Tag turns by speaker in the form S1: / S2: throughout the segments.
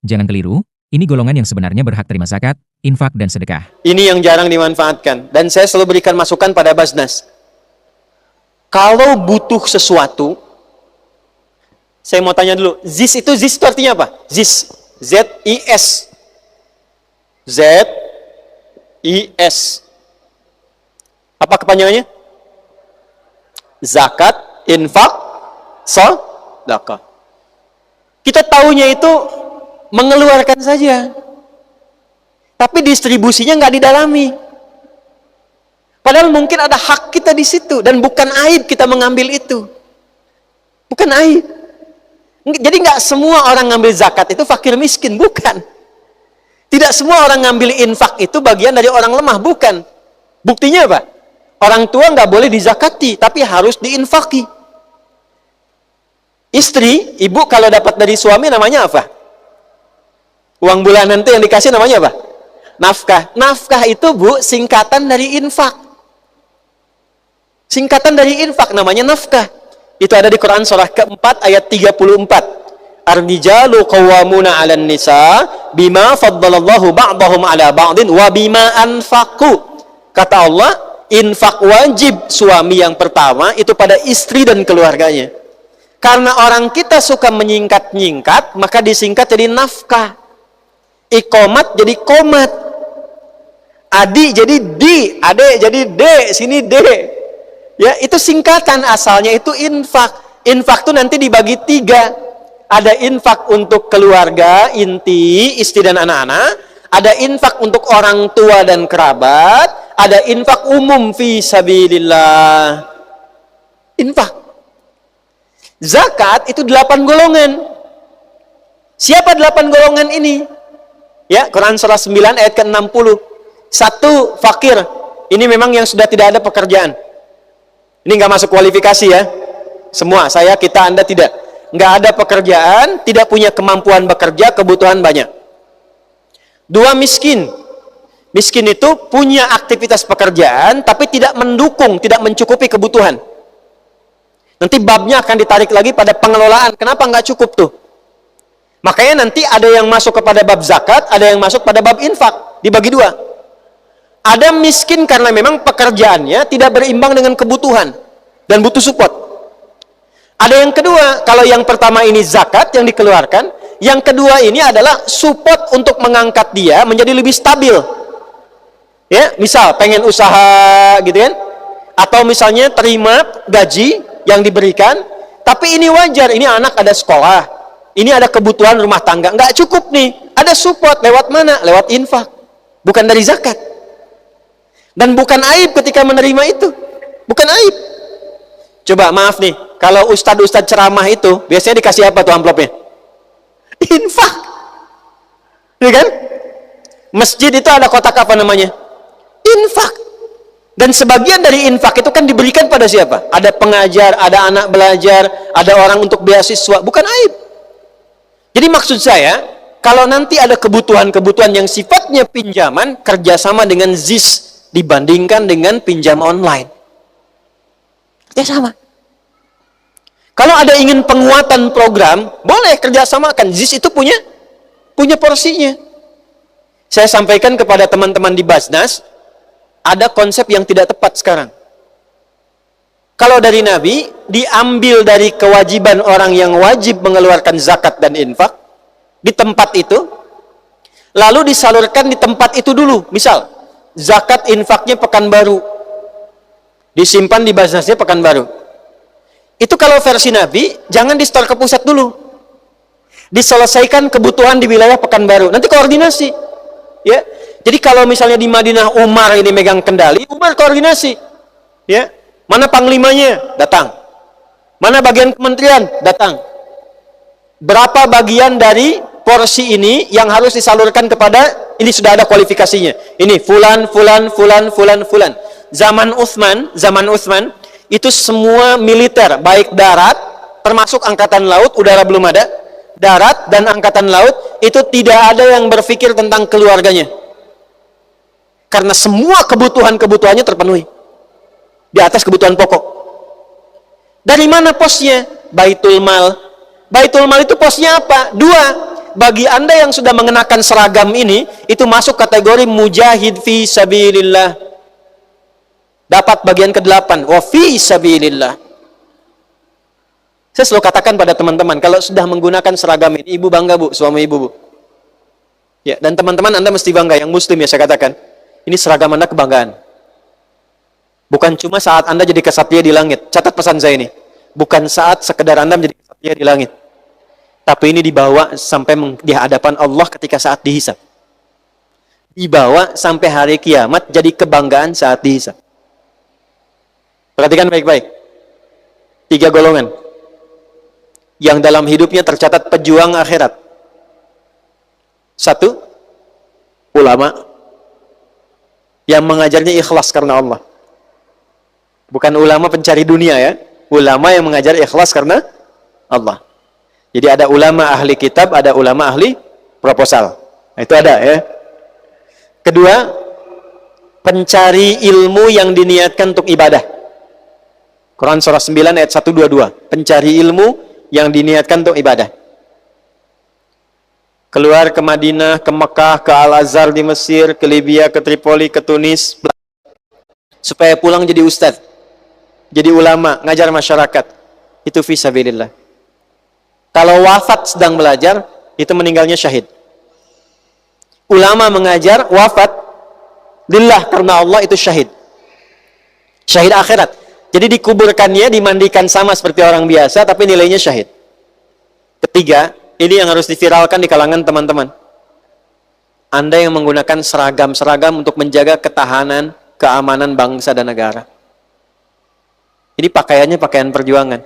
S1: Jangan keliru, ini golongan yang sebenarnya berhak terima zakat, infak, dan sedekah.
S2: Ini yang jarang dimanfaatkan. Dan saya selalu berikan masukan pada Basnas. Kalau butuh sesuatu, saya mau tanya dulu, ZIS itu artinya apa? ZIS. Z-I-S. Z-I-S. Apa kepanjangannya? Zakat, infak, sedekah. Kita taunya itu mengeluarkan saja. Tapi distribusinya nggak didalami. Padahal mungkin ada hak kita di situ. Dan bukan aib kita mengambil itu. Bukan aib. Jadi nggak semua orang ngambil zakat itu fakir miskin. Bukan. Tidak semua orang ngambil infak itu bagian dari orang lemah. Bukan. Buktinya apa? Orang tua nggak boleh dizakati. Tapi harus diinfaki. Istri, ibu kalau dapat dari suami namanya apa? Uang bulanan itu yang dikasih namanya apa? Nafkah. Nafkah itu, Bu, singkatan dari infak. Singkatan dari infak namanya nafkah. Itu ada di Quran surah keempat ayat 34. Ar-rijalu qawwamuna 'alan nisa bima faddalallahu ba'dahum 'ala ba'din wa bima anfaqu. Kata Allah, infak wajib suami yang pertama itu pada istri dan keluarganya. Karena orang kita suka menyingkat-nyingkat, maka disingkat jadi nafkah. Ikomat jadi komat. Adi jadi di, ade jadi de, sini de. Ya, itu singkatan, asalnya itu infak. Infak itu nanti dibagi 3. Ada infak untuk keluarga, inti, istri dan anak-anak. Ada infak untuk orang tua dan kerabat. Ada infak umum fi sabilillah. Infak. Zakat itu 8 golongan. Siapa 8 golongan ini? Ya, Quran surah 9 ayat ke-60. 1, fakir. Ini memang yang sudah tidak ada pekerjaan. Ini nggak masuk kualifikasi ya. Semua, saya, kita, Anda tidak. Nggak ada pekerjaan, tidak punya kemampuan bekerja, kebutuhan banyak. 2, miskin. Miskin itu punya aktivitas pekerjaan, tapi tidak mendukung, tidak mencukupi kebutuhan. Nanti babnya akan ditarik lagi pada pengelolaan. Kenapa nggak cukup tuh? Makanya nanti ada yang masuk kepada bab zakat, ada yang masuk pada bab infak. Dibagi 2. Ada miskin karena memang pekerjaannya tidak berimbang dengan kebutuhan dan butuh support. Ada yang kedua, kalau yang pertama ini zakat yang dikeluarkan, yang kedua ini adalah support untuk mengangkat dia menjadi lebih stabil. Ya, misal pengen usaha gitu kan, atau misalnya terima gaji yang diberikan, tapi ini wajar, ini anak ada sekolah, ini ada kebutuhan rumah tangga, nggak cukup nih, ada support, lewat mana? Lewat infak, bukan dari zakat. Dan bukan aib ketika menerima itu, bukan aib. Coba maaf nih, kalau ustadz ceramah itu, biasanya dikasih apa tuh amplopnya? Infak, ya kan? Masjid itu ada kotak apa namanya? Infak. Dan sebagian dari infak itu kan diberikan pada siapa? Ada pengajar, ada anak belajar, ada orang untuk beasiswa, bukan aib. Jadi maksud saya, kalau nanti ada kebutuhan-kebutuhan yang sifatnya pinjaman, kerjasama dengan ZIS dibandingkan dengan pinjam online. Ya sama. Kalau ada ingin penguatan program, boleh kerjasamakan. ZIS itu punya porsinya. Saya sampaikan kepada teman-teman di Basnas, ada konsep yang tidak tepat sekarang. Kalau dari Nabi, diambil dari kewajiban orang yang wajib mengeluarkan zakat dan infak, di tempat itu, lalu disalurkan di tempat itu dulu. Misal, zakat infaknya Pekanbaru, disimpan di Basnasnya Pekanbaru. Itu kalau versi Nabi, jangan di-store ke pusat dulu. Diselesaikan kebutuhan di wilayah Pekanbaru. Nanti koordinasi. Ya. Jadi kalau misalnya di Madinah Umar ini megang kendali, Umar koordinasi. Ya. Mana panglimanya? Datang. Mana bagian kementerian? Datang. Berapa bagian dari porsi ini yang harus disalurkan kepada, ini sudah ada kualifikasinya. Ini fulan. Zaman Utsman itu semua militer, baik darat, termasuk angkatan laut, udara belum ada, darat dan angkatan laut, itu tidak ada yang berpikir tentang keluarganya. Karena semua kebutuhan-kebutuhannya terpenuhi di atas kebutuhan pokok. Dari mana posnya? Baitul Mal. Baitul Mal itu posnya apa? 2. bagi Anda yang sudah mengenakan seragam ini, itu masuk kategori mujahid fi sabilillah. Dapat bagian ke-8, wa fi sabilillah. Saya selalu katakan pada teman-teman, kalau sudah menggunakan seragam ini, ibu bangga bu, suami ibu bu. Ya, dan teman-teman Anda mesti bangga, yang muslim ya saya katakan. Ini seragam Anda kebanggaan. Bukan cuma saat Anda jadi kesatria di langit. Catat pesan saya ini. Bukan saat sekedar Anda menjadi kesatria di langit. Tapi ini dibawa sampai di hadapan Allah ketika saat dihisab. Dibawa sampai hari kiamat jadi kebanggaan saat dihisab. Perhatikan baik-baik. 3 golongan yang dalam hidupnya tercatat pejuang akhirat. 1, ulama yang mengajarnya ikhlas karena Allah. Bukan ulama pencari dunia ya. Ulama yang mengajar ikhlas karena Allah. Jadi ada ulama ahli kitab, ada ulama ahli proposal. Nah, itu ada ya. Kedua, pencari ilmu yang diniatkan untuk ibadah. Quran surah 9 ayat 122. Pencari ilmu yang diniatkan untuk ibadah. Keluar ke Madinah, ke Mekah, ke Al-Azhar di Mesir, ke Libya, ke Tripoli, ke Tunis, supaya pulang jadi ustadz, jadi ulama, ngajar masyarakat. Itu fisabilillah. Kalau wafat sedang belajar, itu meninggalnya syahid. Ulama mengajar, wafat lillah karena Allah, itu syahid. Syahid akhirat. Jadi dikuburkannya, dimandikan sama seperti orang biasa, tapi nilainya syahid. Ketiga, ini yang harus diviralkan di kalangan teman-teman. Anda yang menggunakan seragam-seragam untuk menjaga ketahanan, keamanan bangsa dan negara. Ini pakaiannya pakaian perjuangan.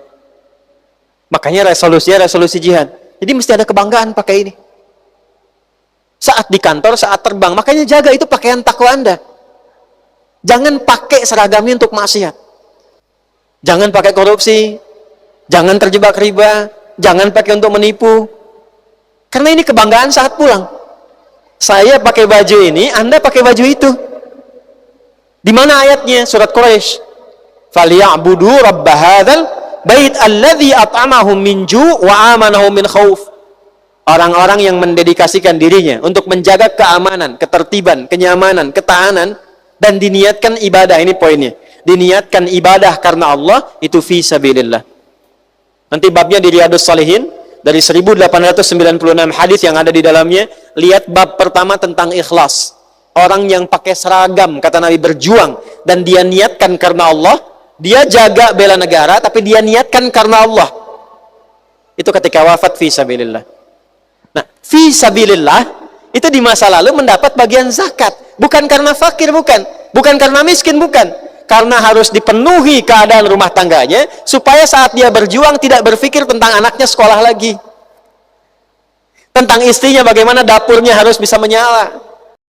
S2: Makanya resolusinya resolusi jihad. Jadi mesti ada kebanggaan pakai ini. Saat di kantor, saat terbang. Makanya jaga itu pakaian takwa Anda. Jangan pakai seragamnya untuk maksiat. Jangan pakai korupsi. Jangan terjebak riba. Jangan pakai untuk menipu. Karena ini kebanggaan saat pulang. Saya pakai baju ini, Anda pakai baju itu. Di mana ayatnya? Surat Quraisy. Falyabudu rabb hadzal bait alladzi at'amahum min ju' wa amanahum min khauf. Orang-orang yang mendedikasikan dirinya untuk menjaga keamanan, ketertiban, kenyamanan, ketahanan, dan diniatkan ibadah. Ini poinnya. Diniatkan ibadah karena Allah, itu fi sabilillah. Nanti babnya di Riyadhus Shalihin, dari 1896 hadis yang ada di dalamnya. Lihat bab pertama tentang ikhlas. Orang yang pakai seragam, kata Nabi, berjuang, dan dia niatkan karena Allah. Dia jaga bela negara, tapi dia niatkan karena Allah. Itu ketika wafat fi sabilillah. Nah, fi sabilillah itu di masa lalu mendapat bagian zakat. Bukan karena fakir, bukan. Bukan karena miskin, bukan. Karena harus dipenuhi keadaan rumah tangganya, supaya saat dia berjuang tidak berpikir tentang anaknya sekolah lagi. Tentang istrinya bagaimana dapurnya harus bisa menyala.